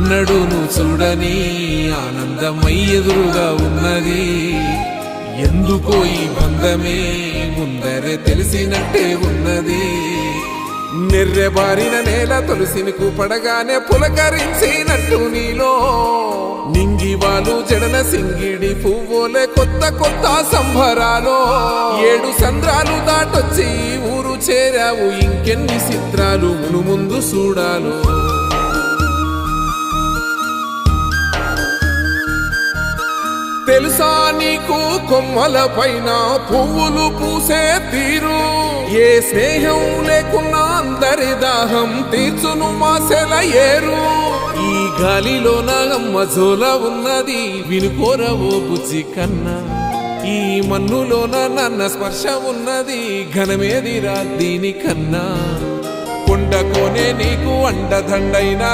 ఎన్నడూను చూడని ఆనందమై ఎదురుగా ఉన్నది. ఎందుకో ఈ బంధమే ముందరే తెలిసినట్టే ఉన్నది. నెర్రెబారిన నేల తులసిని పడగానే పులకరించినట్టు నీలో నింగివాలు జడన సింగిడి పువ్వులే కొత్త కొత్త సంబరాలో. 7 సంద్రాలు దాటొచ్చి ఊరు చేరావు, ఇంకెన్ని చిత్రాలు మును ముందు చూడాలో. తెలుసా నీకు కొమ్మల పైన పువ్వులు పూసే తీరు? ఏ స్నేహం లేకున్నా అందరి దాహం తీర్చును మాసెల ఏరు. ఈ గాలిలోన అమ్మ జోల ఉన్నది, వినుకోరవో బుజ్జి కన్నా. ఈ మన్నులోన నన్న స్పర్శ ఉన్నది, ఘనమేదిరా దీనికన్నా. కొండకోనే నీకు అండదండైన